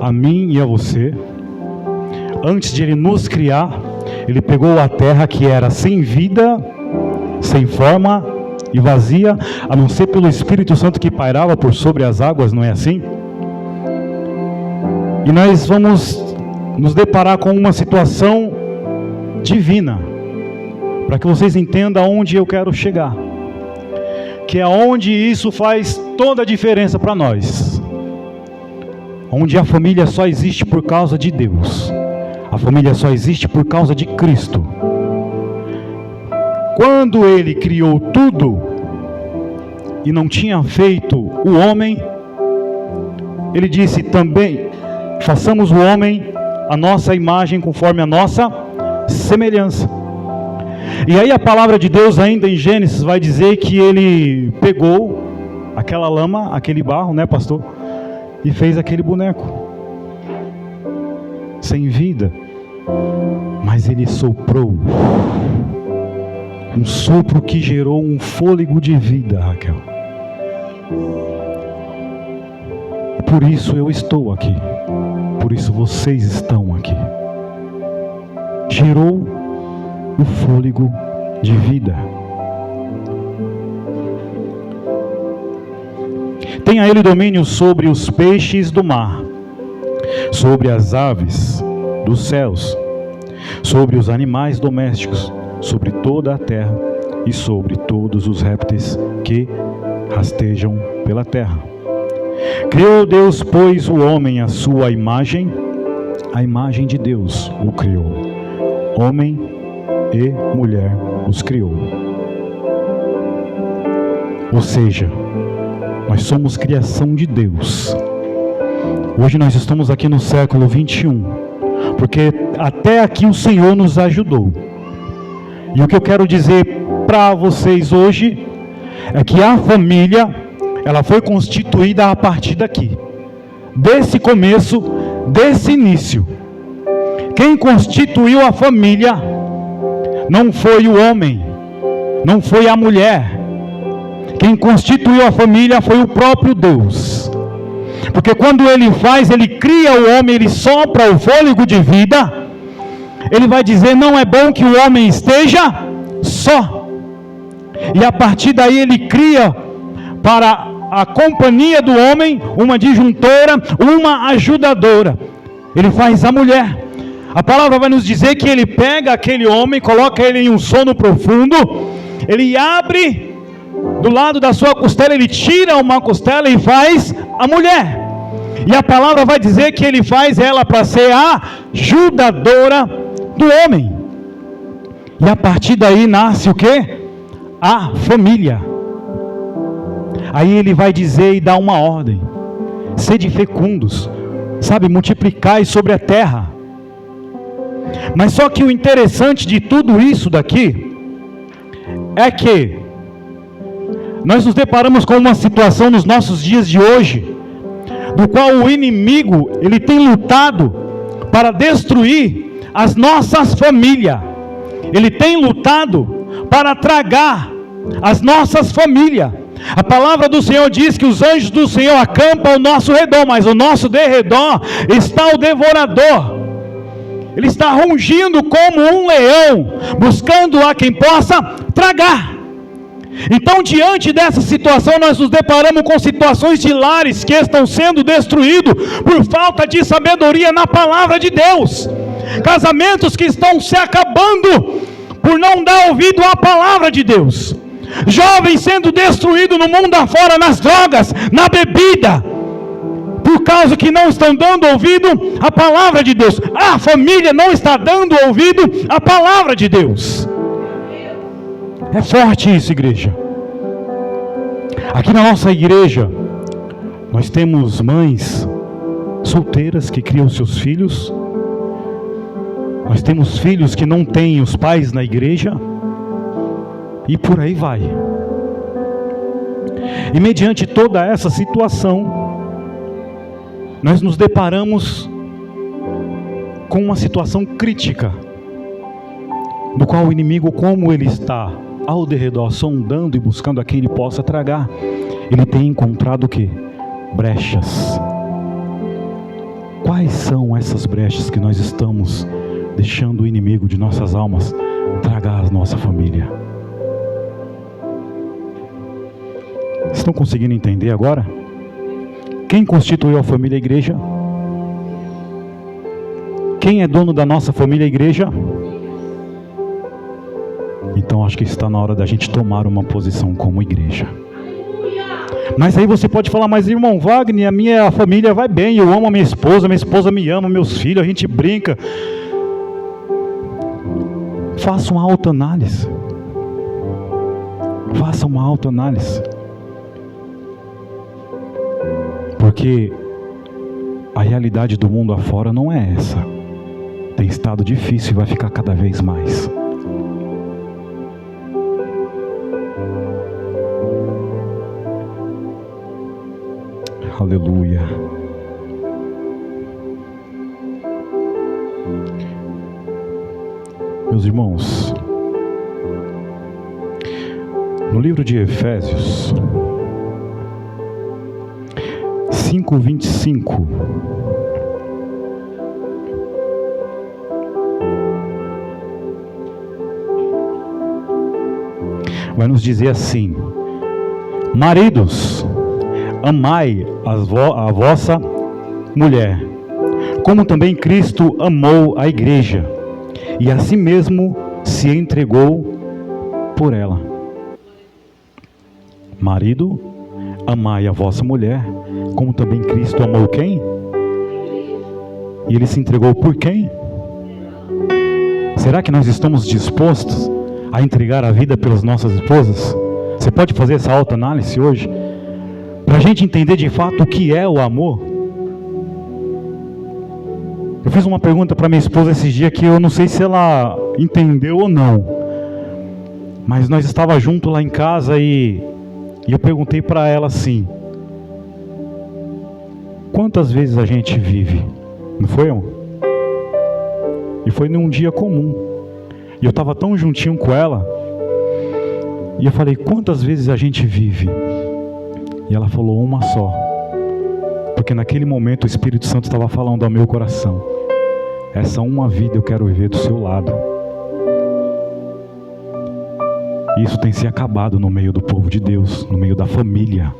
a mim e a você. Antes de Ele nos criar, Ele pegou a terra que era sem vida, sem forma e vazia, a não ser pelo Espírito Santo que pairava por sobre as águas, não é assim? E nós vamos nos deparar com uma situação divina, para que vocês entendam aonde eu quero chegar, que é onde isso faz toda a diferença para nós, onde a família só existe por causa de Deus, a família só existe por causa de Cristo. Quando Ele criou tudo e não tinha feito o homem, Ele disse também: façamos o homem a nossa imagem, conforme a nossa semelhança. E aí a palavra de Deus ainda em Gênesis vai dizer que Ele pegou aquela lama, aquele barro, né, pastor? E fez aquele boneco sem vida, mas Ele soprou um sopro que gerou um fôlego de vida, Raquel. Por isso eu estou aqui, por isso vocês estão aqui. Gerou o fôlego de vida. Tenha Ele domínio sobre os peixes do mar, sobre as aves dos céus, sobre os animais domésticos, sobre toda a terra e sobre todos os répteis que rastejam pela terra. Criou Deus, pois, o homem à sua imagem, a imagem de Deus o criou, homem e mulher os criou. Ou seja, nós somos criação de Deus. Hoje nós estamos aqui no século 21, porque até aqui o Senhor nos ajudou. E o que eu quero dizer para vocês hoje é que a família, ela foi constituída a partir daqui, desse começo, desse início. Quem constituiu a família não foi o homem, não foi a mulher. Quem constituiu a família foi o próprio Deus. Porque quando Ele faz, Ele cria o homem, Ele sopra o fôlego de vida, Ele vai dizer: não é bom que o homem esteja só. E a partir daí Ele cria para a companhia do homem uma disjuntora, uma ajudadora. Ele faz a mulher. A palavra vai nos dizer que Ele pega aquele homem, coloca ele em um sono profundo, Ele abre do lado da sua costela, Ele tira uma costela e faz a mulher. E a palavra vai dizer que Ele faz ela para ser a ajudadora do homem. E a partir daí nasce o quê? A família. Aí Ele vai dizer e dar uma ordem: sede fecundos, sabe, multiplicai sobre a terra. Mas só que o interessante de tudo isso daqui é que nós nos deparamos com uma situação nos nossos dias de hoje, do qual o inimigo, ele tem lutado para destruir as nossas famílias. Ele tem lutado para tragar as nossas famílias. A palavra do Senhor diz que os anjos do Senhor acampam ao nosso redor, mas ao nosso derredor está o devorador. Ele está rugindo como um leão, buscando a quem possa tragar. Então, diante dessa situação, nós nos deparamos com situações de lares que estão sendo destruídos por falta de sabedoria na palavra de Deus. Casamentos que estão se acabando por não dar ouvido à palavra de Deus. Jovens sendo destruídos no mundo afora, nas drogas, na bebida, por causa que não estão dando ouvido à palavra de Deus. A família não está dando ouvido à palavra de Deus. É forte isso, igreja. Aqui na nossa igreja, nós temos mães solteiras que criam seus filhos. Nós temos filhos que não têm os pais na igreja. E por aí vai. E mediante toda essa situação, nós nos deparamos com uma situação crítica, do qual o inimigo, como ele está ao derredor, sondando e buscando a quem ele possa tragar, ele tem encontrado o quê? Brechas. Quais são essas brechas que nós estamos deixando o inimigo de nossas almas tragar a nossa família? Estão conseguindo entender agora? Quem constituiu a família e a igreja? Quem é dono da nossa família e a igreja? Então acho que está na hora da gente tomar uma posição como igreja. Mas aí você pode falar, mas irmão Wagner, a minha família vai bem, eu amo a minha esposa me ama, meus filhos, a gente brinca. Faça uma autoanálise. Faça uma autoanálise. Porque a realidade do mundo afora não é essa. Tem estado difícil e vai ficar cada vez mais. Aleluia. Meus irmãos, no livro de Efésios 5:25, vai nos dizer assim: maridos, amai a vossa mulher, como também Cristo amou a igreja, e a si mesmo se entregou por ela. Marido, amai a vossa mulher, como também Cristo amou quem? E Ele se entregou por quem? Será que nós estamos dispostos a entregar a vida pelas nossas esposas? Você pode fazer essa autoanálise hoje? Para a gente entender de fato o que é o amor. Eu fiz uma pergunta para minha esposa esses dias que eu não sei se ela entendeu ou não. Mas nós estávamos juntos lá em casa e eu perguntei para ela assim: quantas vezes a gente vive? Não foi, amor? E foi num dia comum. E eu estava tão juntinho com ela. E eu falei: quantas vezes a gente vive? E ela falou: uma só. Porque naquele momento o Espírito Santo estava falando ao meu coração: essa uma vida eu quero viver do seu lado. Isso tem se acabado no meio do povo de Deus, no meio da família.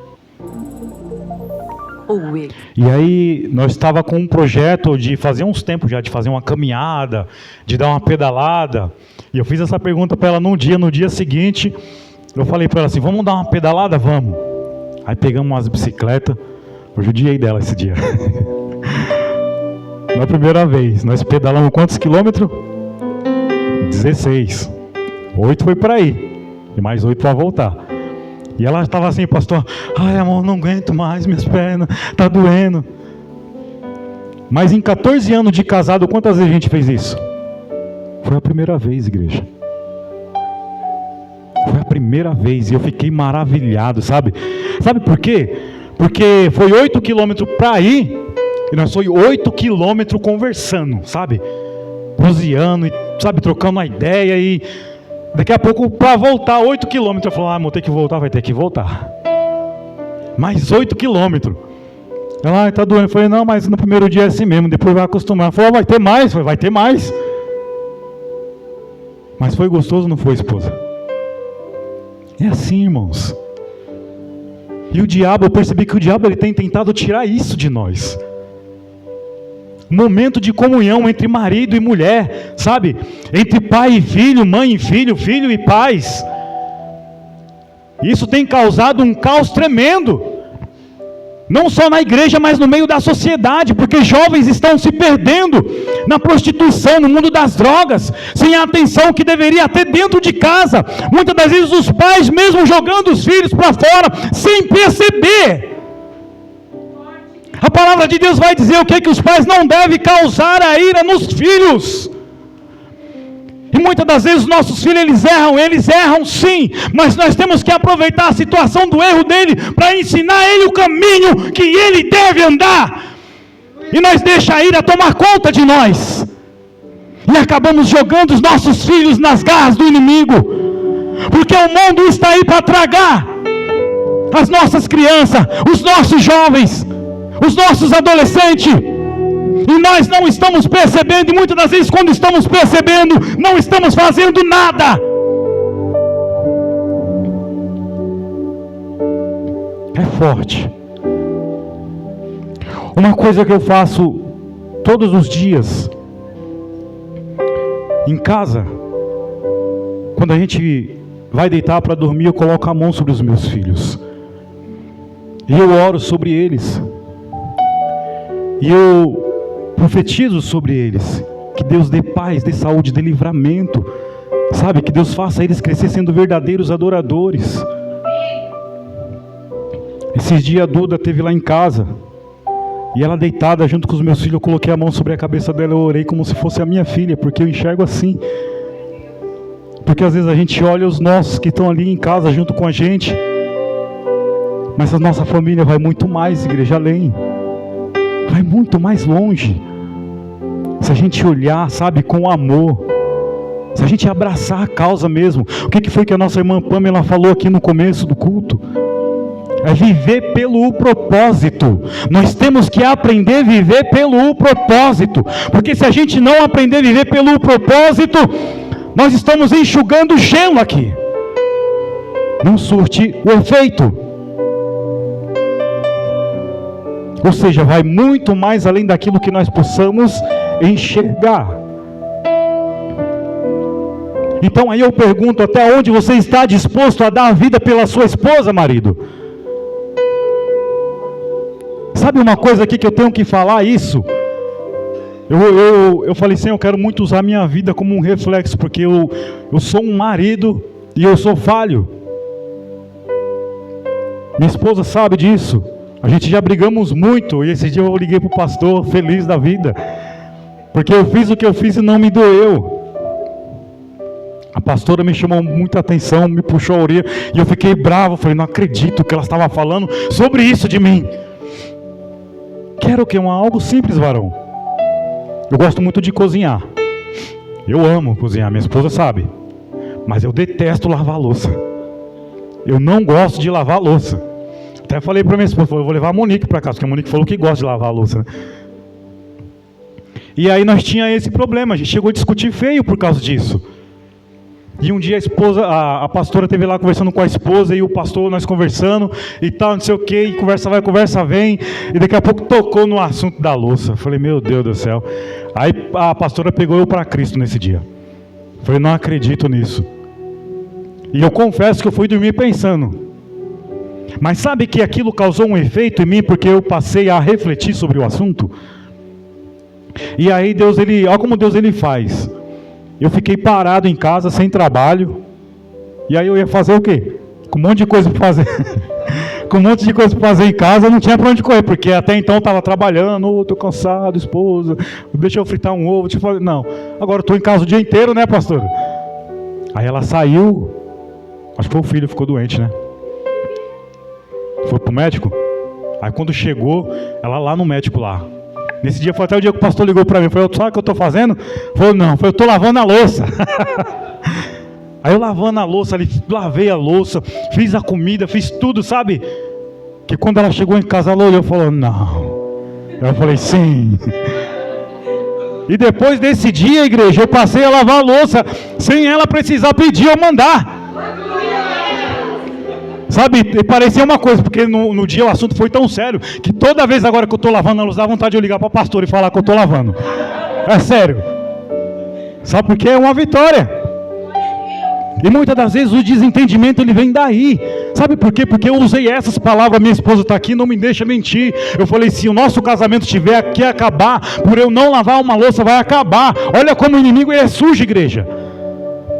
E aí nós estava com um projeto de fazer uns tempos já, de fazer uma caminhada, de dar uma pedalada. E eu fiz essa pergunta para ela no dia seguinte, eu falei para ela assim: vamos dar uma pedalada? Vamos. Aí pegamos umas bicicletas, eu judiei dela esse dia. Na primeira vez, nós pedalamos quantos quilômetros? 16. 8 foi para ir, e mais 8 para voltar. E ela estava assim: pastor, ai amor, não aguento mais, minhas pernas, tá doendo. Mas em 14 anos de casado, quantas vezes a gente fez isso? Foi a primeira vez, igreja. Foi a primeira vez e eu fiquei maravilhado, sabe? Sabe por quê? Porque foi 8 quilômetros para ir e nós foi 8 quilômetros conversando, sabe? Proseando e, sabe, trocando uma ideia e daqui a pouco para voltar 8 quilômetros, eu falei: amor, tem que voltar, vai ter que voltar. Mais 8 quilômetros. Ela: tá doendo. Eu falei: não, mas no primeiro dia é assim mesmo, depois vai acostumar. Ela falou: vai ter mais. Eu falei: vai ter mais. Mas foi gostoso, não foi, esposa? É assim, irmãos. E o diabo, eu percebi que o diabo ele tem tentado tirar isso de nós. Momento de comunhão entre marido e mulher, sabe? Entre pai e filho, mãe e filho, filho e pais. Isso tem causado um caos tremendo. Não só na igreja, mas no meio da sociedade, porque jovens estão se perdendo na prostituição, no mundo das drogas, sem a atenção que deveria ter dentro de casa. Muitas das vezes os pais mesmo jogando os filhos para fora, sem perceber. A palavra de Deus vai dizer o que? Que os pais não devem causar a ira nos filhos. E muitas das vezes os nossos filhos eles erram sim, mas nós temos que aproveitar a situação do erro dele para ensinar ele o caminho que ele deve andar. E nós deixamos a ira tomar conta de nós. E acabamos jogando os nossos filhos nas garras do inimigo. Porque o mundo está aí para tragar as nossas crianças, os nossos jovens, os nossos adolescentes. E nós não estamos percebendo, e muitas das vezes quando estamos percebendo, não estamos fazendo nada. É forte. Uma coisa que eu faço todos os dias, em casa, quando a gente vai deitar para dormir, eu coloco a mão sobre os meus filhos. E eu oro sobre eles. E eu profetizo sobre eles. Que Deus dê paz, dê saúde, dê livramento. Sabe, que Deus faça eles crescer sendo verdadeiros adoradores. Esses dias a Duda esteve lá em casa. E ela deitada junto com os meus filhos, eu coloquei a mão sobre a cabeça dela, eu orei como se fosse a minha filha, porque eu enxergo assim. Porque às vezes a gente olha os nossos que estão ali em casa junto com a gente, mas a nossa família vai muito mais, igreja, além. Vai muito mais longe. Se a gente olhar, sabe, com amor, se a gente abraçar a causa mesmo. O que foi que a nossa irmã Pamela falou aqui no começo do culto? É viver pelo propósito. Nós temos que aprender a viver pelo propósito. Porque se a gente não aprender a viver pelo propósito, nós estamos enxugando gelo aqui. Não surte o efeito. Ou seja, vai muito mais além daquilo que nós possamos enxergar. Então aí eu pergunto, até onde você está disposto a dar a vida pela sua esposa, marido? Sabe uma coisa aqui que eu tenho que falar isso? Eu falei assim, eu quero muito usar minha vida como um reflexo, porque eu sou um marido e eu sou falho. Minha esposa sabe disso. A gente já brigamos muito, e esse dia eu liguei para o pastor, feliz da vida, porque eu fiz o que eu fiz e não me doeu. A pastora me chamou muita atenção, me puxou a orelha, e eu fiquei bravo, falei, não acredito que ela estava falando sobre isso de mim. Quero que algo simples, varão. Eu gosto muito de cozinhar. Eu amo cozinhar, minha esposa sabe. Mas eu detesto lavar a louça. Eu não gosto de lavar a louça. Até falei para minha esposa, eu vou levar a Monique para casa, porque a Monique falou que gosta de lavar a louça, né? E aí nós tínhamos esse problema, a gente chegou a discutir feio por causa disso. E um dia a pastora esteve lá conversando com a esposa, e o pastor, nós conversando, e tal, não sei o que, e conversa vai, conversa vem, e daqui a pouco tocou no assunto da louça. Falei, meu Deus do céu. Aí a pastora pegou eu para Cristo nesse dia. Falei, não acredito nisso. E eu confesso que eu fui dormir pensando. Mas sabe que aquilo causou um efeito em mim, porque eu passei a refletir sobre o assunto? E aí olha como Deus ele faz. Eu fiquei parado em casa, sem trabalho. E aí eu ia fazer o quê? Com um monte de coisa para fazer. Com um monte de coisa para fazer em casa, eu não tinha para onde correr. Porque até então eu estava trabalhando. Estou cansado, esposa. Deixa eu fritar um ovo. Não, agora estou em casa o dia inteiro, né, pastora? Aí ela saiu. Acho que foi o filho, ficou doente, né? Foi pro médico. Aí quando chegou, ela lá no médico lá. Nesse dia foi até o dia que o pastor ligou para mim. Falei, sabe o que eu estou fazendo? Falei, não. Falei, eu estou lavando a louça. Aí eu lavando a louça ali, lavei a louça, fiz a comida, fiz tudo, sabe? Que quando ela chegou em casa, ela olhou e falou, não. Eu falei, sim. E depois desse dia, igreja, eu passei a lavar a louça, sem ela precisar pedir ou mandar. Sabe, parecia uma coisa, porque no dia o assunto foi tão sério, que toda vez agora que eu estou lavando a louça, dá vontade de eu ligar para o pastor e falar que eu estou lavando. É sério. Sabe por quê? É uma vitória. E muitas das vezes o desentendimento ele vem daí. Sabe por quê? Porque eu usei essas palavras, minha esposa está aqui, não me deixa mentir. Eu falei, se o nosso casamento tiver que acabar, por eu não lavar uma louça, vai acabar. Olha como o inimigo ele é sujo, igreja.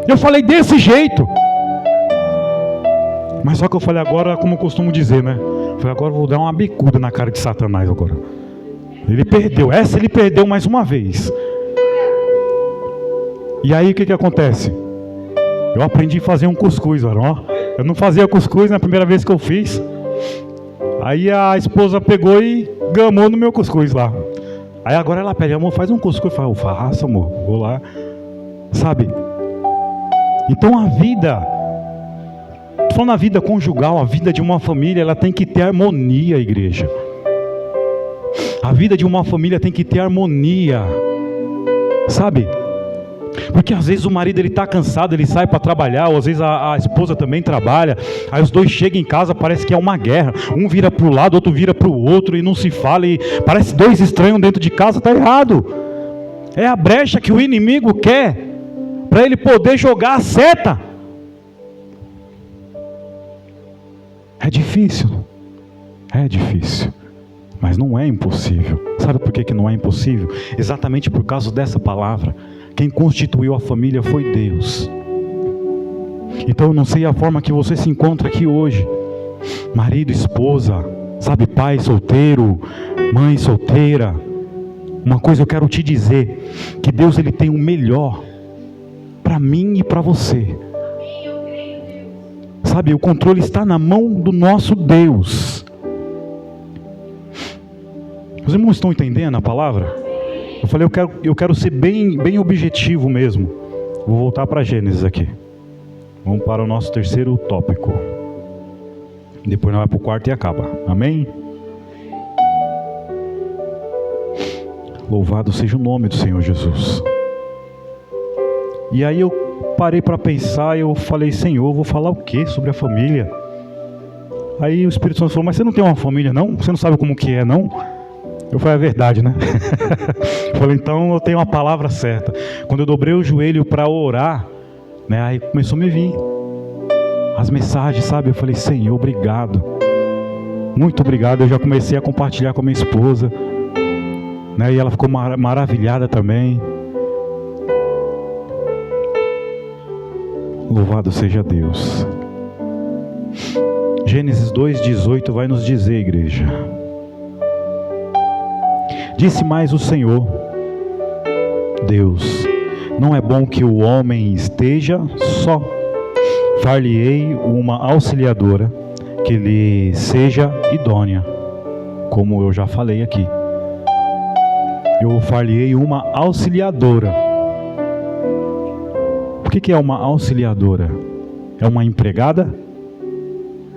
Eu falei desse jeito. Mas só que eu falei agora, como eu costumo dizer, né? Eu falei, agora eu vou dar uma bicuda na cara de Satanás agora. Ele perdeu, ele perdeu mais uma vez. E aí o que acontece? Eu aprendi a fazer um cuscuz, ó. Eu não fazia cuscuz na primeira vez que eu fiz. Aí a esposa pegou e gamou no meu cuscuz lá. Aí agora ela pede, amor, faz um cuscuz. Eu faço, amor, vou lá. Sabe? Então a vida... Falando a vida conjugal, a vida de uma família, ela tem que ter harmonia, igreja. A vida de uma família tem que ter harmonia, sabe? Porque às vezes o marido ele está cansado, ele sai para trabalhar, ou às vezes a esposa também trabalha, aí os dois chegam em casa, parece que é uma guerra, um vira para o lado, outro vira para o outro, e não se fala, e parece dois estranhos dentro de casa. Está errado. É a brecha que o inimigo quer, para ele poder jogar a seta. É difícil, mas não é impossível. Sabe por que não é impossível? Exatamente por causa dessa palavra. Quem constituiu a família foi Deus. Então eu não sei a forma que você se encontra aqui hoje, marido, esposa, sabe, pai solteiro, mãe solteira. Uma coisa eu quero te dizer, que Deus ele tem o melhor para mim e para você. Sabe, o controle está na mão do nosso Deus. Os irmãos estão entendendo a palavra? Eu falei, eu quero ser bem objetivo mesmo. Vou voltar para Gênesis aqui. Vamos para o nosso terceiro tópico. Depois nós vamos para o quarto e acaba. Amém? Louvado seja o nome do Senhor Jesus. E aí eu parei para pensar e eu falei, Senhor, eu vou falar o que sobre a família? Aí o Espírito Santo falou, mas você não tem uma família não? Você não sabe como que é não? Eu falei, é verdade, né? Eu falei, então eu tenho uma palavra certa. Quando eu dobrei o joelho para orar, né, aí começou a me vir as mensagens, sabe? Eu falei, Senhor, obrigado. Muito obrigado. Eu já comecei a compartilhar com a minha esposa, né, e ela ficou maravilhada também. Louvado seja Deus. Gênesis 2:18 vai nos dizer, igreja: disse mais o Senhor Deus, não é bom que o homem esteja só. Far-lhe-ei uma auxiliadora que lhe seja idônea. Como eu já falei aqui, eu far-lhe-ei uma auxiliadora. O que é uma auxiliadora? É uma empregada?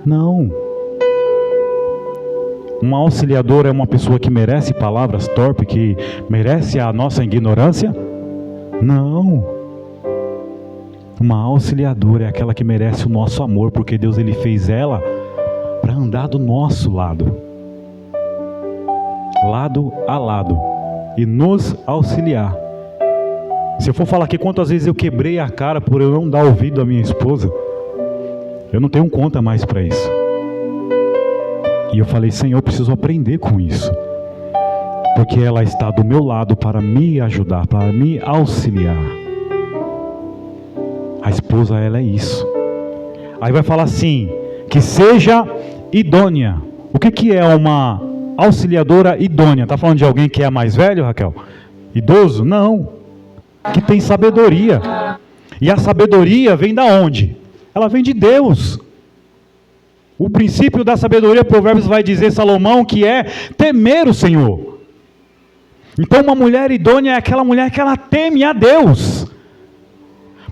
Não. Uma auxiliadora é uma pessoa que merece palavras torpes, que merece a nossa ignorância? Não. Uma auxiliadora é aquela que merece o nosso amor, porque Deus ele fez ela para andar do nosso lado, lado a lado, e nos auxiliar. Se eu for falar aqui quantas vezes eu quebrei a cara por eu não dar ouvido à minha esposa, eu não tenho conta mais para isso. E eu falei, Senhor, eu preciso aprender com isso, porque ela está do meu lado para me ajudar, para me auxiliar. A esposa, ela é isso. Aí vai falar assim, que seja idônea. O que é uma auxiliadora idônea? Está falando de alguém que é mais velho, Raquel? Idoso? Não. Que tem sabedoria. E a sabedoria vem da onde? Ela vem de Deus. O princípio da sabedoria, Provérbios vai dizer, Salomão, que é temer o Senhor. Então uma mulher idônea é aquela mulher que ela teme a Deus.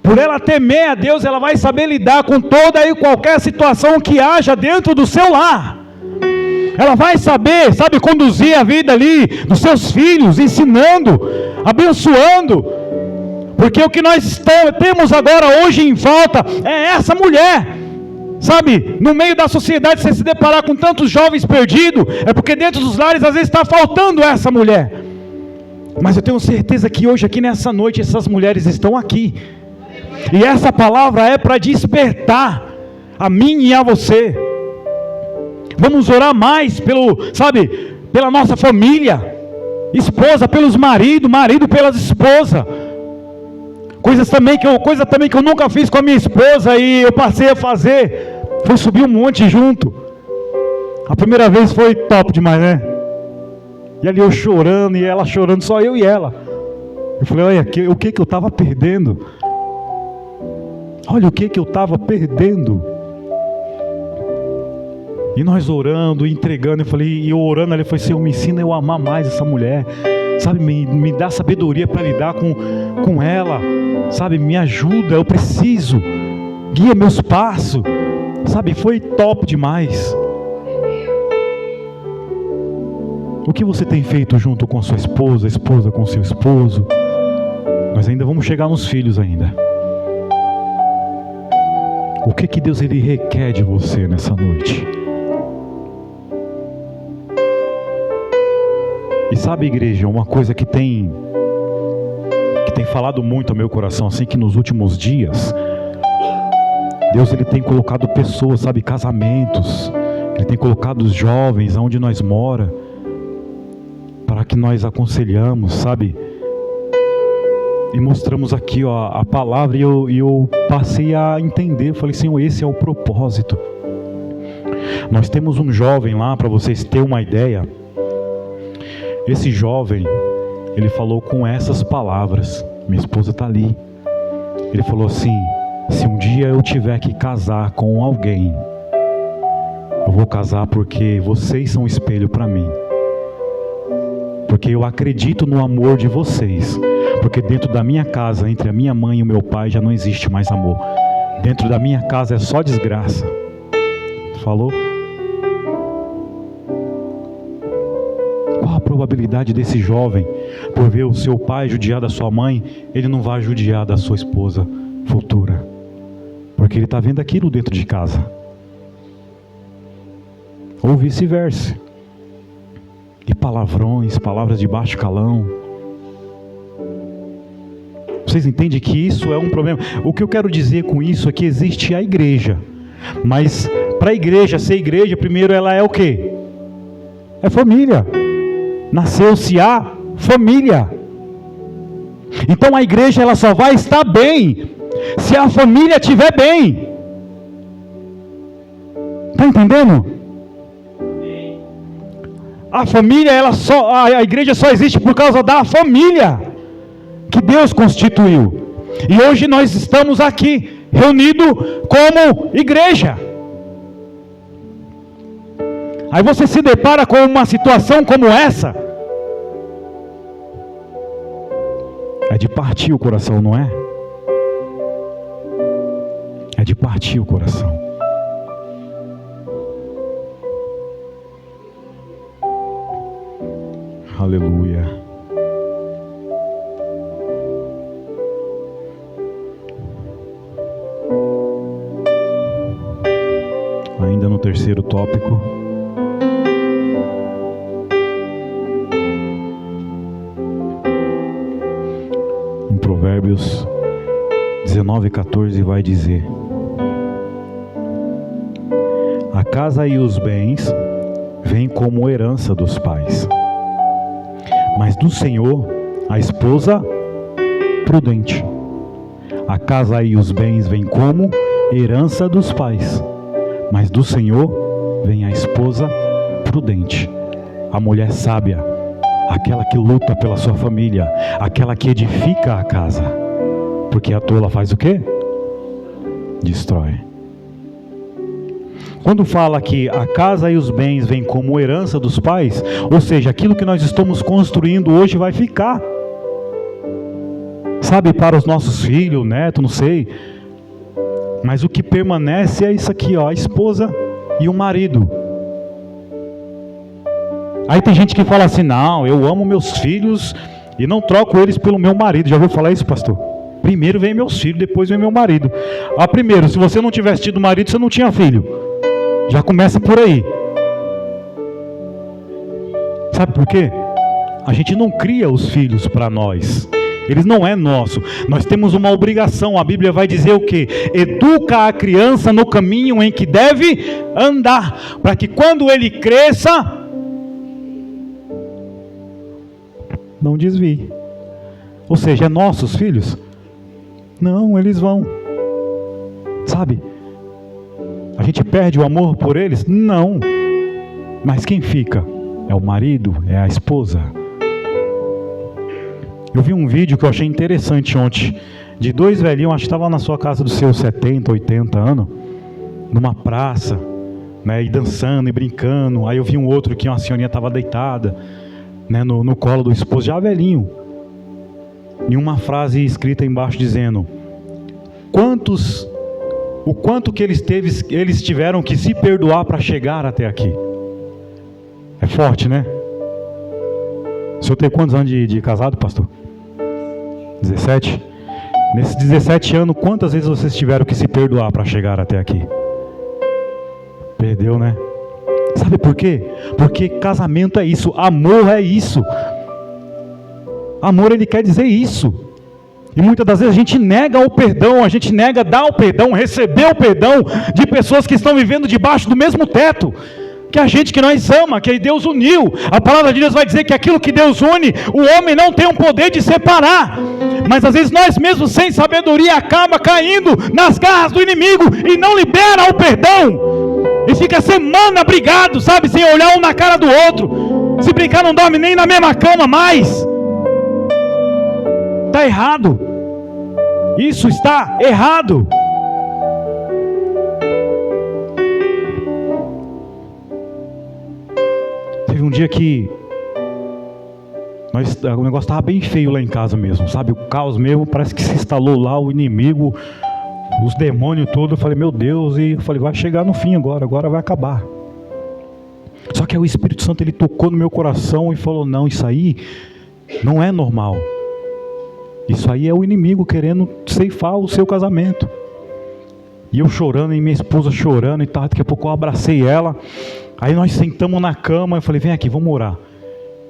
Por ela temer a Deus, ela vai saber lidar com toda e qualquer situação que haja dentro do seu lar. Ela vai saber, conduzir a vida ali dos seus filhos, ensinando, abençoando. Porque o que nós temos agora hoje em falta é essa mulher. No meio da sociedade, você se deparar com tantos jovens perdidos, é porque dentro dos lares às vezes está faltando essa mulher. Mas eu tenho certeza que hoje aqui nessa noite essas mulheres estão aqui. E essa palavra é para despertar a mim e a você. Vamos orar mais pela nossa família. Esposa pelos maridos, marido pelas esposas. Coisa também que eu nunca fiz com a minha esposa e eu passei a fazer, foi subir um monte junto. A primeira vez foi top demais, né? E ali eu chorando e ela chorando, só eu e ela. Eu falei, olha, o que eu estava perdendo? Olha o que eu estava perdendo. E nós orando, entregando, e eu orando, ele falou, Senhor, me ensina eu a amar mais essa mulher, me dá sabedoria para lidar com ela, me ajuda, eu preciso, guia meus passos, foi top demais. O que você tem feito junto com a sua esposa, a esposa com o seu esposo? Nós ainda vamos chegar nos filhos ainda. O que Deus ele requer de você nessa noite? E sabe, igreja, uma coisa que tem falado muito ao meu coração, assim, que nos últimos dias, Deus ele tem colocado pessoas, sabe, casamentos, Ele tem colocado os jovens onde nós mora, para que nós aconselhamos, sabe, e mostramos aqui, ó, a palavra, e eu passei a entender. Eu falei, Senhor, esse é o propósito. Nós temos um jovem lá, para vocês terem uma ideia. Esse jovem, ele falou com essas palavras. Minha esposa está ali. Ele falou assim: se um dia eu tiver que casar com alguém, eu vou casar porque vocês são espelho para mim. Porque eu acredito no amor de vocês. Porque dentro da minha casa, entre a minha mãe e o meu pai, já não existe mais amor. Dentro da minha casa é só desgraça. Falou? Qual a probabilidade desse jovem, por ver o seu pai judiar da sua mãe, ele não vai judiar da sua esposa futura? Porque ele está vendo aquilo dentro de casa. Ou vice-versa. E palavrões, palavras de baixo calão. Vocês entendem que isso é um problema? O que eu quero dizer com isso é que existe a igreja. Mas para a igreja ser igreja, primeiro ela é o quê? É família. Nasceu-se a família. Então a igreja ela só vai estar bem se a família estiver bem. Está entendendo? A família, a igreja só existe por causa da família que Deus constituiu. E hoje nós estamos aqui reunidos como igreja. Aí você se depara com uma situação como essa, é de partir o coração, não é? É de partir o coração. Aleluia. Ainda no terceiro tópico. Em Provérbios 19:14 vai dizer: a casa e os bens vêm como herança dos pais, mas do Senhor a esposa prudente. A casa e os bens vêm como herança dos pais, mas do Senhor vem a esposa prudente. A mulher sábia, aquela que luta pela sua família, aquela que edifica a casa. Porque a tola faz o quê? Destrói. Quando fala que a casa e os bens vêm como herança dos pais, ou seja, aquilo que nós estamos construindo hoje vai ficar, sabe, para os nossos filhos, neto, não sei. Mas o que permanece é isso aqui, ó, a esposa e o marido. Aí tem gente que fala assim: não, eu amo meus filhos e não troco eles pelo meu marido. Já ouviu falar isso, pastor? Primeiro vem meus filhos, depois vem meu marido. Primeiro, se você não tivesse tido marido, você não tinha filho. Já começa por aí. Sabe por quê? A gente não cria os filhos para nós. Eles não é nosso. Nós temos uma obrigação. A Bíblia vai dizer o quê? Educa a criança no caminho em que deve andar, para que quando ele cresça, não desvie. Ou seja, é nossos filhos? Não, eles vão. Sabe? A gente perde o amor por eles? Não. Mas quem fica? É o marido? É a esposa? Eu vi um vídeo que eu achei interessante ontem, de dois velhinhos, acho que estavam na sua casa dos seus 70, 80 anos, numa praça, né, e dançando e brincando. Aí eu vi um outro que uma senhorinha estava deitada, né, no colo do esposo, já velhinho, e uma frase escrita embaixo dizendo: o quanto que eles tiveram que se perdoar para chegar até aqui. É forte, né? O senhor tem quantos anos de casado, pastor? 17? Nesses 17 anos, quantas vezes vocês tiveram que se perdoar para chegar até aqui? Perdeu, né? Sabe por quê? Porque casamento é isso, amor é isso. Amor, ele quer dizer isso. E muitas das vezes a gente nega o perdão, a gente nega dar o perdão, receber o perdão de pessoas que estão vivendo debaixo do mesmo teto que a gente, que nós ama, que Deus uniu. A palavra de Deus vai dizer que aquilo que Deus une, o homem não tem o poder de separar. Mas às vezes nós mesmos, sem sabedoria, acaba caindo nas garras do inimigo e não libera o perdão. E fica semana brigado, sabe, sem olhar um na cara do outro. Se brincar, não dorme nem na mesma cama mais. Está errado. Isso está errado. Teve um dia que o negócio estava bem feio lá em casa mesmo, sabe? O caos mesmo, parece que se instalou lá, o inimigo, os demônios todos. Eu falei, meu Deus, e eu falei, vai chegar no fim agora vai acabar. Só que aí o Espírito Santo, ele tocou no meu coração e falou, não, isso aí não é normal. Isso aí é o inimigo querendo ceifar o seu casamento. E eu chorando, e minha esposa chorando e tal. Daqui a pouco eu abracei ela. Aí nós sentamos na cama. Eu falei, vem aqui, vamos orar.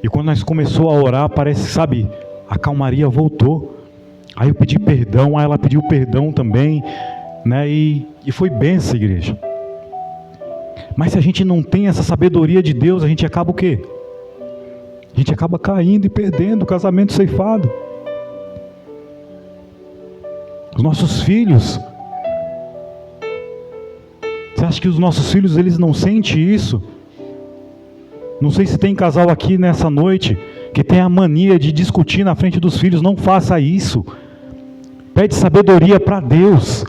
E quando nós começamos a orar, parece, sabe, a calmaria voltou. Aí eu pedi perdão, aí ela pediu perdão também, né? E foi bênção, igreja. Mas se a gente não tem essa sabedoria de Deus, a gente acaba o quê? A gente acaba caindo e perdendo o casamento ceifado. Os nossos filhos, você acha que os nossos filhos, eles não sentem isso? Não sei se tem casal aqui nessa noite que tem a mania de discutir na frente dos filhos. Não faça isso. Pede sabedoria para Deus,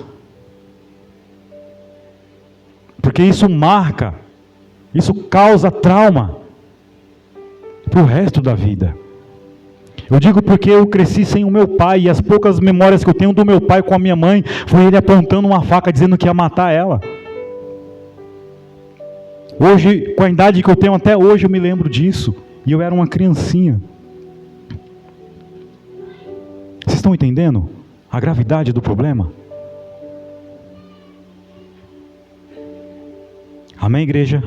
porque isso marca, isso causa trauma para o resto da vida. Eu digo porque eu cresci sem o meu pai, e as poucas memórias que eu tenho do meu pai com a minha mãe, foi ele apontando uma faca dizendo que ia matar ela. Hoje, com a idade que eu tenho até hoje, eu me lembro disso, e eu era uma criancinha. Vocês estão entendendo a gravidade do problema? Amém, igreja?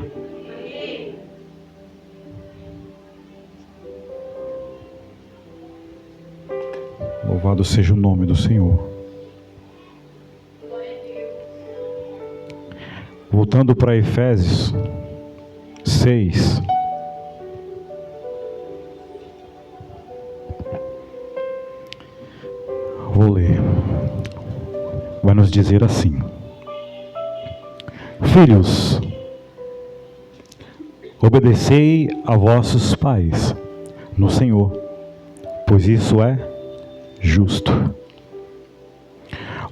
Louvado seja o nome do Senhor. Voltando para Efésios 6. Vou ler. Vai nos dizer assim: filhos, obedecei a vossos pais no Senhor, pois isso é justo.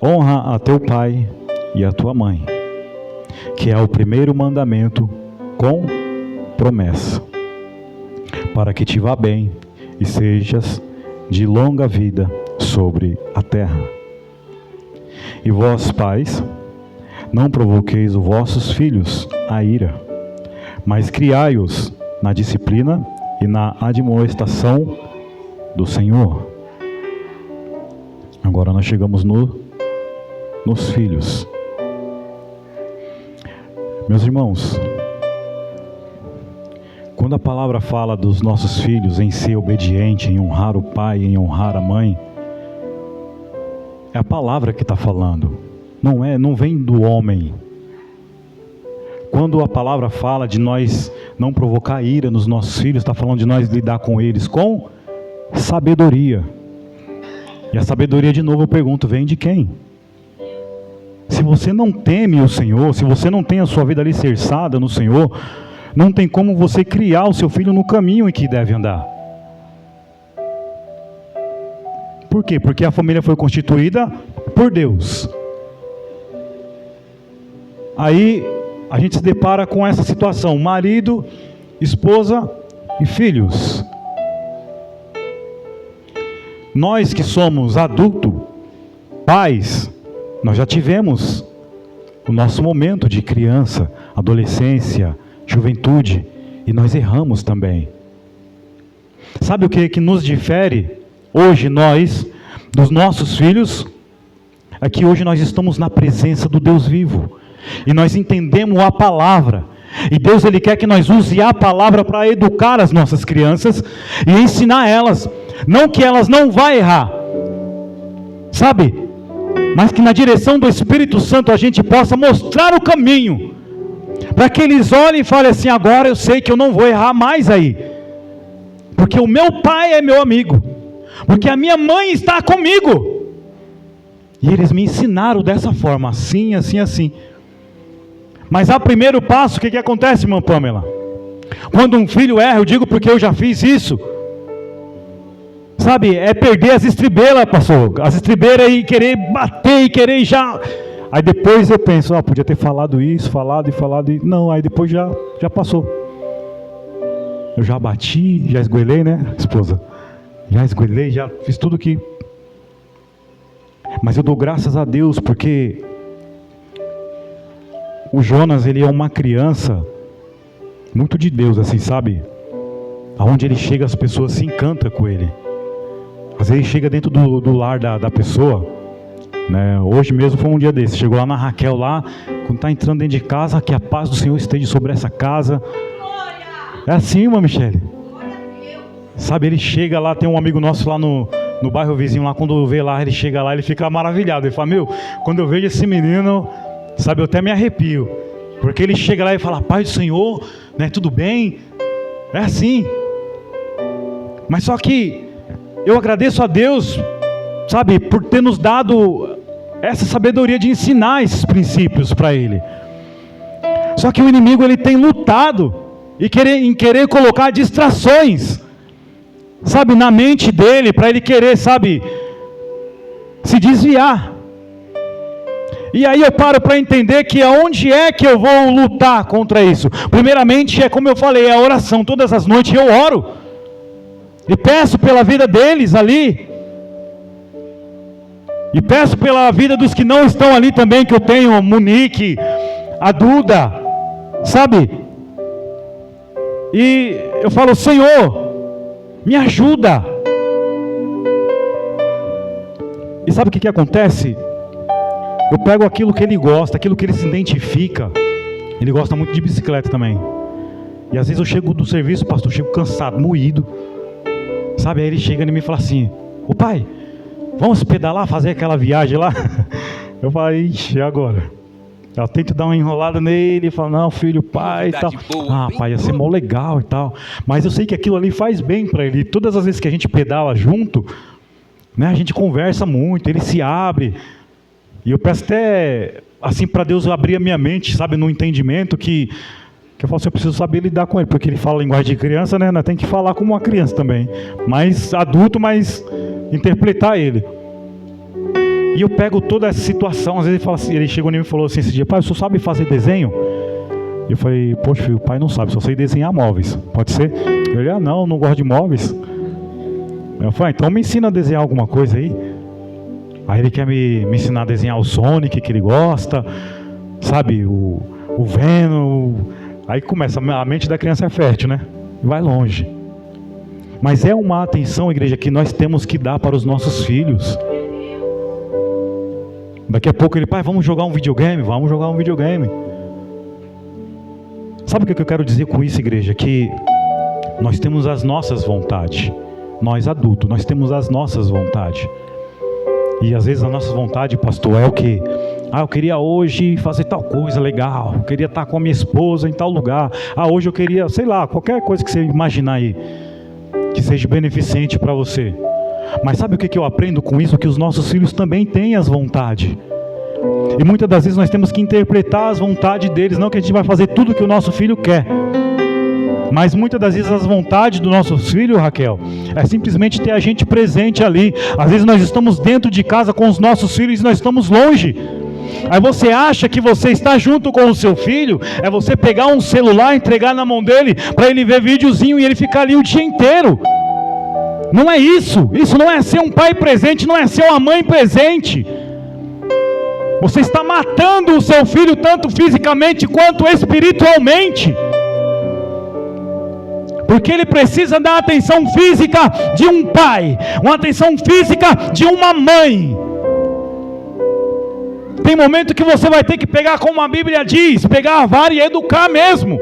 Honra a teu pai e a tua mãe, que é o primeiro mandamento com promessa, para que te vá bem e sejas de longa vida sobre a terra. E vós, pais, não provoqueis os vossos filhos a ira, mas criai-os na disciplina e na admoestação do Senhor. Agora nós chegamos nos filhos. Meus irmãos, quando a palavra fala dos nossos filhos em ser obediente, em honrar o pai, em honrar a mãe, é a palavra que está falando, não vem do homem. Quando a palavra fala de nós não provocar ira nos nossos filhos, está falando de nós lidar com eles com sabedoria. E a sabedoria, de novo eu pergunto, vem de quem? Se você não teme o Senhor, se você não tem a sua vida alicerçada no Senhor, não tem como você criar o seu filho no caminho em que deve andar. Por quê? Porque a família foi constituída por Deus. Aí a gente se depara com essa situação: marido, esposa e filhos. Nós que somos adultos, pais, nós já tivemos o nosso momento de criança, adolescência, juventude, e nós erramos também. Sabe o que nos difere hoje nós, dos nossos filhos? É que hoje nós estamos na presença do Deus vivo. E nós entendemos a palavra. E Deus, Ele quer que nós use a palavra para educar as nossas crianças e ensinar elas. Não que elas não vão errar, sabe? Mas que na direção do Espírito Santo a gente possa mostrar o caminho. Para que eles olhem e falem assim: agora eu sei que eu não vou errar mais aí. Porque o meu pai é meu amigo. Porque a minha mãe está comigo. E eles me ensinaram dessa forma, assim, assim, assim. Mas a primeiro passo, o que acontece, irmã Pamela? Quando um filho erra, eu digo porque eu já fiz isso. Sabe, é perder as estribeiras, pastor. As estribeiras e querer bater e querer já... Aí depois eu penso, podia ter falado isso, falado e... Não, aí depois já passou. Eu já bati, já esgoelei, né, esposa? Já esgoelei, já fiz tudo que... Mas eu dou graças a Deus porque... O Jonas, ele é uma criança muito de Deus, assim, sabe? Aonde ele chega, as pessoas se encantam com ele. Às vezes ele chega dentro do lar da pessoa, né? Hoje mesmo foi um dia desse. Chegou lá na Raquel, lá, quando está entrando dentro de casa, que a paz do Senhor esteja sobre essa casa. É assim, irmã Michele. Sabe, ele chega lá, tem um amigo nosso lá no bairro vizinho, lá, quando vê lá, ele chega lá, ele fica maravilhado. Ele fala, quando eu vejo esse menino... Sabe, eu até me arrepio, porque ele chega lá e fala, paz do Senhor, né, tudo bem, é assim. Mas só que eu agradeço a Deus, sabe, por ter nos dado essa sabedoria de ensinar esses princípios para ele. Só que o inimigo, ele tem lutado em querer colocar distrações, sabe, na mente dele, para ele querer, sabe, se desviar. E aí eu paro para entender que aonde é que eu vou lutar contra isso? Primeiramente, é como eu falei, é a oração. Todas as noites eu oro. E peço pela vida deles ali. E peço pela vida dos que não estão ali também, que eu tenho, Monique, a Duda, sabe? E eu falo, Senhor, me ajuda. E sabe o que acontece? Eu pego aquilo que ele gosta, aquilo que ele se identifica. Ele gosta muito de bicicleta também. E às vezes eu chego do serviço, pastor, eu chego cansado, moído. Sabe, aí ele chega em mim e fala assim, ô pai, vamos pedalar, fazer aquela viagem lá? Eu falo, ixi, e agora? Eu tento dar uma enrolada nele, falo, não filho, pai e tal. Pai, ia ser mó legal e tal. Mas eu sei que aquilo ali faz bem para ele. E todas as vezes que a gente pedala junto, né, a gente conversa muito, ele se abre. E eu peço até, assim, para Deus abrir a minha mente, sabe, no entendimento que eu falo assim, eu preciso saber lidar com ele, porque ele fala linguagem de criança, né, tem que falar como uma criança também, mais adulto, mas interpretar ele. E eu pego toda essa situação, às vezes ele fala assim, ele chegou em mim e falou assim esse dia, pai, o senhor sabe fazer desenho? Eu falei, poxa filho, o pai não sabe, só sei desenhar móveis, pode ser? Ele, não gosto de móveis. Eu falei, então me ensina a desenhar alguma coisa aí. Aí ele quer me ensinar a desenhar o Sonic, que ele gosta, sabe, o Venom. Aí começa, a mente da criança é fértil, né? Vai longe. Mas é uma atenção, igreja, que nós temos que dar para os nossos filhos. Daqui a pouco ele, pai, vamos jogar um videogame? Vamos jogar um videogame. Sabe o que eu quero dizer com isso, igreja? Que nós temos as nossas vontades. Nós adultos, nós temos as nossas vontades. E às vezes a nossa vontade, pastor, é o que? Eu queria hoje fazer tal coisa legal. Eu queria estar com a minha esposa em tal lugar. Hoje eu queria, sei lá, qualquer coisa que você imaginar aí, que seja beneficente para você. Mas sabe o que eu aprendo com isso? Que os nossos filhos também têm as vontades. E muitas das vezes nós temos que interpretar as vontades deles. Não que a gente vai fazer tudo que o nosso filho quer. Mas muitas das vezes as vontades dos nossos filhos, Raquel, é simplesmente ter a gente presente ali. Às vezes nós estamos dentro de casa com os nossos filhos e nós estamos longe. Aí você acha que você está junto com o seu filho, é você pegar um celular, entregar na mão dele, para ele ver videozinho e ele ficar ali o dia inteiro. Não é isso. Isso não é ser um pai presente, não é ser uma mãe presente. Você está matando o seu filho tanto fisicamente quanto espiritualmente. Porque ele precisa da atenção física de um pai, uma atenção física de uma mãe. Tem momento que você vai ter que pegar, como a Bíblia diz, pegar a vara e educar mesmo.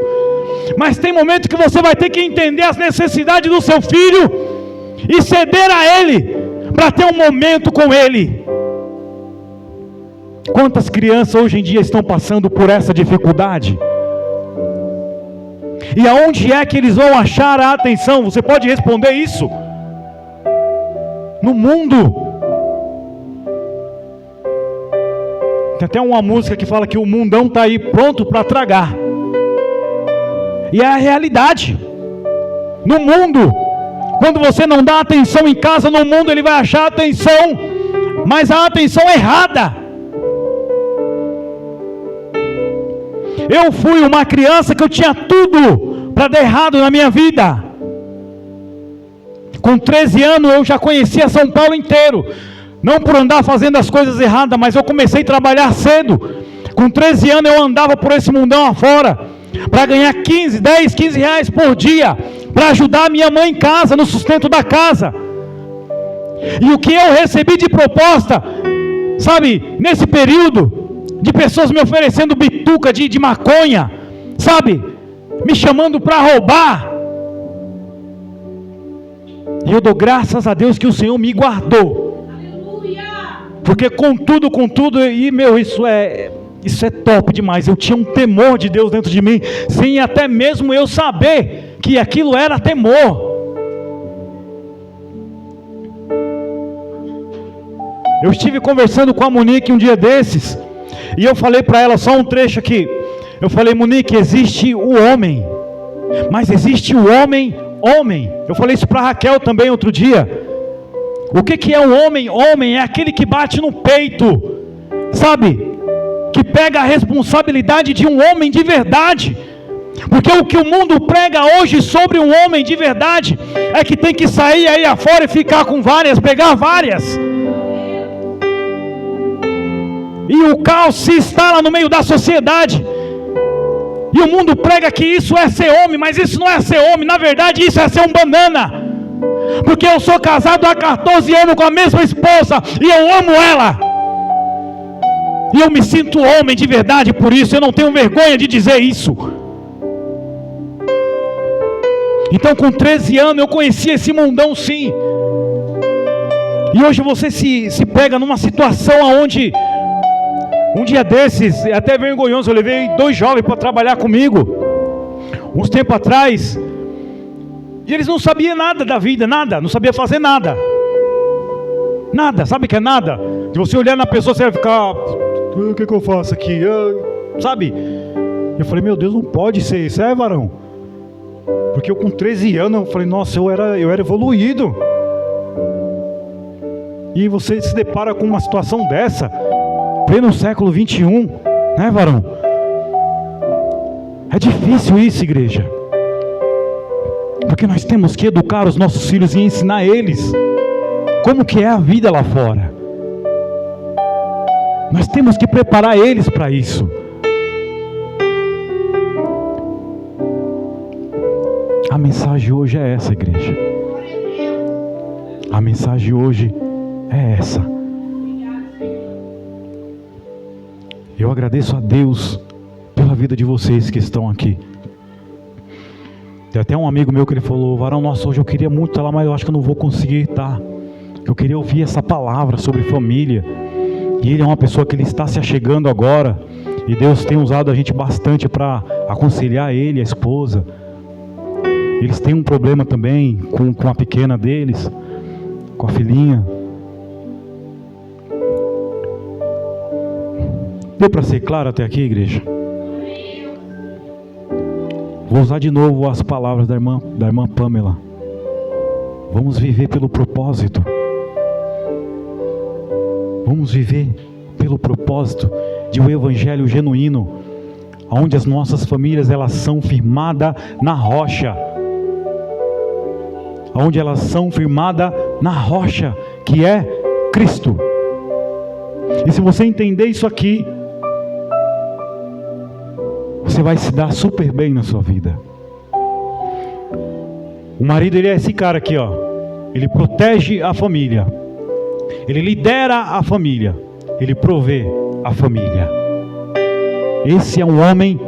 Mas tem momento que você vai ter que entender as necessidades do seu filho e ceder a ele, para ter um momento com ele. Quantas crianças hoje em dia estão passando por essa dificuldade? E aonde é que eles vão achar a atenção? Você pode responder isso? No mundo. Tem até uma música que fala que o mundão está aí pronto para tragar. E é a realidade. No mundo, quando você não dá atenção em casa, no mundo ele vai achar atenção, mas a atenção errada. Eu fui uma criança que eu tinha tudo para dar errado na minha vida. Com 13 anos eu já conhecia São Paulo inteiro. Não por andar fazendo as coisas erradas, mas eu comecei a trabalhar cedo. Com 13 anos eu andava por esse mundão afora, para ganhar 10, 15 reais por dia, para ajudar a minha mãe em casa, no sustento da casa. E o que eu recebi de proposta, sabe, nesse período, de pessoas me oferecendo bituca de maconha, sabe, me chamando para roubar. E eu dou graças a Deus que o Senhor me guardou. Aleluia! Porque com tudo, e meu, isso é top demais. Eu tinha um temor de Deus dentro de mim, sem até mesmo eu saber que aquilo era temor. Eu estive conversando com a Monique um dia desses, e eu falei para ela, só um trecho aqui. Eu falei: Monique, existe o homem, mas existe o homem. Eu falei isso para Raquel também outro dia. O que é o homem? Homem é aquele que bate no peito, sabe? Que pega a responsabilidade de um homem de verdade. Porque o que o mundo prega hoje sobre um homem de verdade é que tem que sair aí afora e ficar com várias, pegar várias. E o caos se instala no meio da sociedade. E o mundo prega que isso é ser homem, mas isso não é ser homem. Na verdade isso é ser um banana. Porque eu sou casado há 14 anos com a mesma esposa e eu amo ela. E eu me sinto homem de verdade por isso. Eu não tenho vergonha de dizer isso. Então com 13 anos eu conheci esse mundão, sim. E hoje você se pega numa situação onde, um dia desses, é até vergonhoso, eu levei 2 jovens para trabalhar comigo, uns tempos atrás, e eles não sabiam nada da vida, nada, não sabiam fazer nada. Nada, sabe o que é nada? De você olhar na pessoa, você vai ficar: o que eu faço aqui? Sabe? Eu falei: meu Deus, não pode ser isso, varão? Porque eu com 13 anos, eu falei: nossa, eu era evoluído. E você se depara com uma situação dessa, pleno século 21, né, varão? É difícil isso, igreja. Porque nós temos que educar os nossos filhos e ensinar eles como que é a vida lá fora. Nós temos que preparar eles para isso. A mensagem hoje é essa, igreja. A mensagem hoje é essa. Eu agradeço a Deus pela vida de vocês que estão aqui. Tem até um amigo meu que ele falou: varão, nossa, hoje eu queria muito estar lá, mas eu acho que eu não vou conseguir estar. Eu queria ouvir essa palavra sobre família. E ele é uma pessoa que ele está se achegando agora, e Deus tem usado a gente bastante para aconselhar ele e a esposa. Eles têm um problema também com a pequena deles, com a filhinha. Deu para ser claro até aqui, igreja? Vou usar de novo as palavras da irmã Pamela. Vamos viver pelo propósito. Vamos viver pelo propósito de um evangelho genuíno, onde as nossas famílias elas são firmadas na rocha. Onde elas são firmadas na rocha, que é Cristo. E se você entender isso aqui, você vai se dar super bem na sua vida. O marido, ele é esse cara aqui, ó. Ele protege a família. Ele lidera a família. Ele provê a família. Esse é um homem.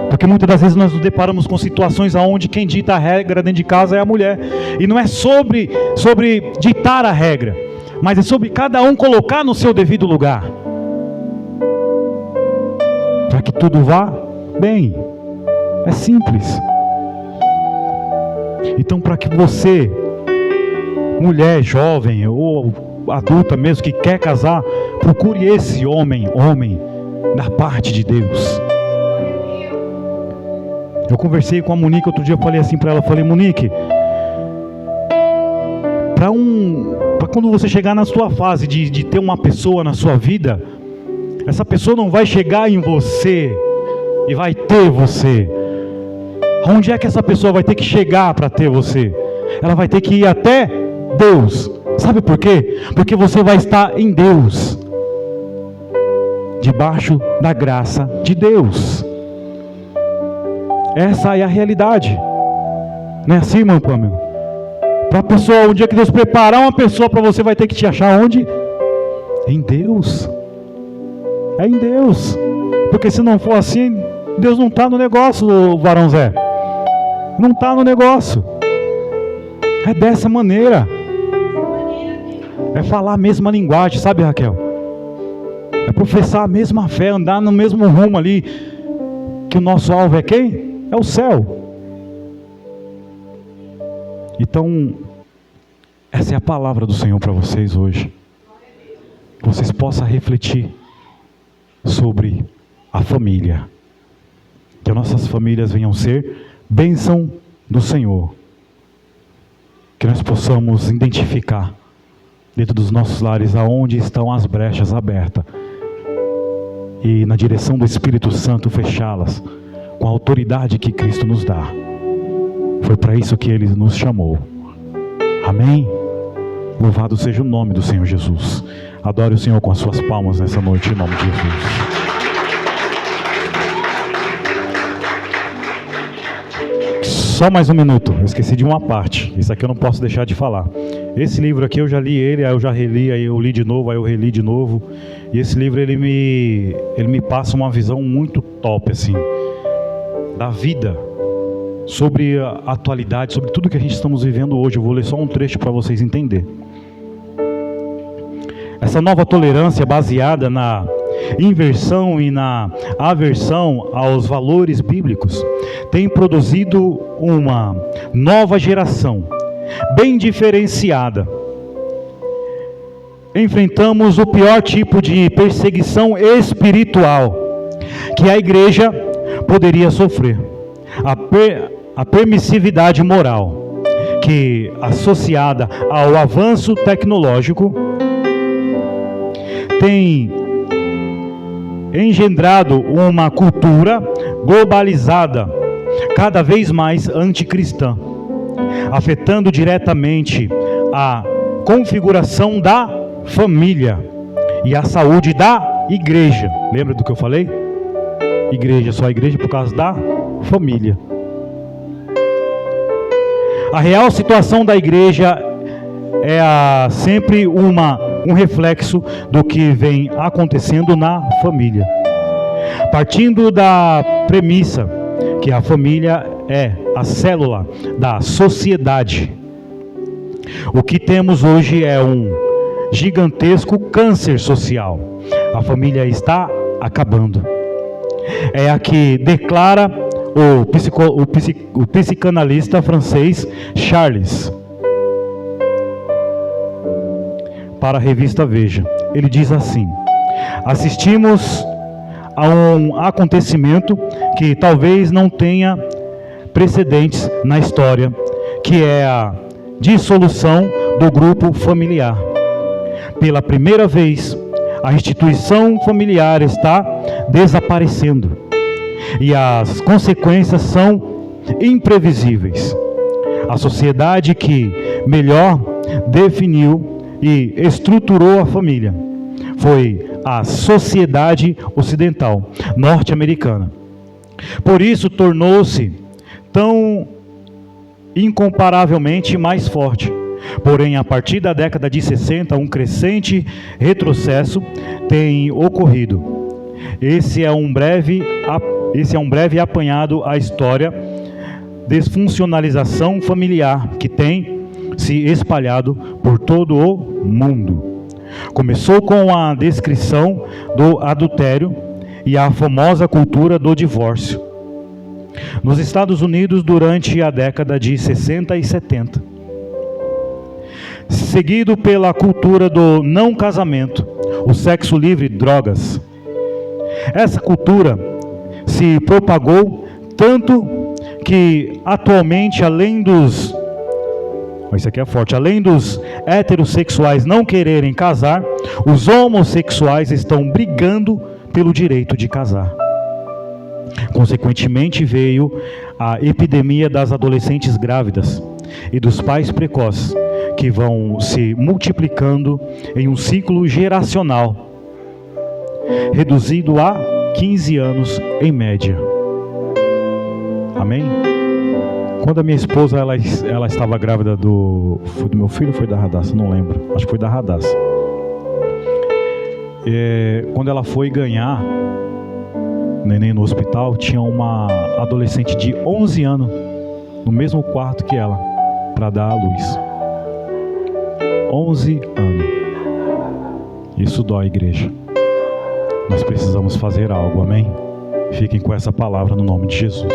Porque muitas das vezes nós nos deparamos com situações onde quem dita a regra dentro de casa é a mulher. E não é sobre ditar a regra, mas é sobre cada um colocar no seu devido lugar, para que tudo vá bem. É simples. Então, para que você, mulher jovem ou adulta mesmo, que quer casar, procure esse homem da parte de Deus. Eu conversei com a Monique outro dia, eu falei assim para ela, Monique, para quando você chegar na sua fase de ter uma pessoa na sua vida, essa pessoa não vai chegar em você e vai ter você. Onde é que essa pessoa vai ter que chegar para ter você? Ela vai ter que ir até Deus. Sabe por quê? Porque você vai estar em Deus, debaixo da graça de Deus. Essa é a realidade. Não é assim, irmã Pamela? Para a pessoa, um dia que Deus preparar uma pessoa para você, vai ter que te achar onde? Em Deus. É em Deus. Porque se não for assim, Deus não está no negócio, varão Zé. Não está no negócio. É dessa maneira. É falar a mesma linguagem, sabe, Raquel? É professar a mesma fé, andar no mesmo rumo ali. Que o nosso alvo é quem? É o céu. Então, essa é a palavra do Senhor para vocês hoje. Que vocês possam refletir sobre a família. Que as nossas famílias venham ser bênção do Senhor. Que nós possamos identificar dentro dos nossos lares aonde estão as brechas abertas. E na direção do Espírito Santo fechá-las com a autoridade que Cristo nos dá. Foi para isso que Ele nos chamou. Amém? Louvado seja o nome do Senhor Jesus. Adore o Senhor com as suas palmas nessa noite, em nome de Jesus. Só mais um minuto, eu esqueci de uma parte. Isso aqui eu não posso deixar de falar. Esse livro aqui eu já li ele, aí eu já reli, aí eu li de novo, aí eu reli de novo. E esse livro ele me passa uma visão muito top assim, da vida, sobre a atualidade, sobre tudo que a gente estamos vivendo hoje. Eu vou ler só um trecho para vocês entenderem. Essa nova tolerância baseada na inversão e na aversão aos valores bíblicos tem produzido uma nova geração bem diferenciada. Enfrentamos o pior tipo de perseguição espiritual que a igreja poderia sofrer: a permissividade moral, que, associada ao avanço tecnológico, tem engendrado uma cultura globalizada, cada vez mais anticristã, afetando diretamente a configuração da família e a saúde da igreja. Lembra do que eu falei? Igreja, só a igreja por causa da família. A real situação da igreja é sempre um reflexo do que vem acontecendo na família. Partindo da premissa que a família é a célula da sociedade, o que temos hoje é um gigantesco câncer social. A família está acabando. É a que declara o psicanalista francês Charles para a revista Veja. Ele diz assim: assistimos a um acontecimento que talvez não tenha precedentes na história, que é a dissolução do grupo familiar. Pela primeira vez, a instituição familiar está desaparecendo e as consequências são imprevisíveis. A sociedade que melhor definiu e estruturou a família foi a sociedade ocidental norte-americana. Por isso tornou-se tão incomparavelmente mais forte. Porém, a partir da década de 60, um crescente retrocesso tem ocorrido. Esse é um breve apanhado à história desfuncionalização familiar que tem se espalhado por todo o mundo. Começou com a descrição do adultério e a famosa cultura do divórcio. Nos Estados Unidos, durante a década de 60 e 70. Seguido pela cultura do não casamento, o sexo livre, drogas. Essa cultura se propagou tanto que atualmente, além dos heterossexuais não quererem casar, os homossexuais estão brigando pelo direito de casar. Consequentemente, veio a epidemia das adolescentes grávidas e dos pais precoces, que vão se multiplicando em um ciclo geracional, reduzido a 15 anos em média. Amém? Quando a minha esposa ela estava grávida foi do meu filho ou foi da Radassa? Não lembro. Acho que foi da Radassa. Quando ela foi ganhar neném no hospital, tinha uma adolescente de 11 anos no mesmo quarto que ela para dar à luz. 11 anos. Isso dói, igreja. Nós precisamos fazer algo, amém? Fiquem com essa palavra no nome de Jesus.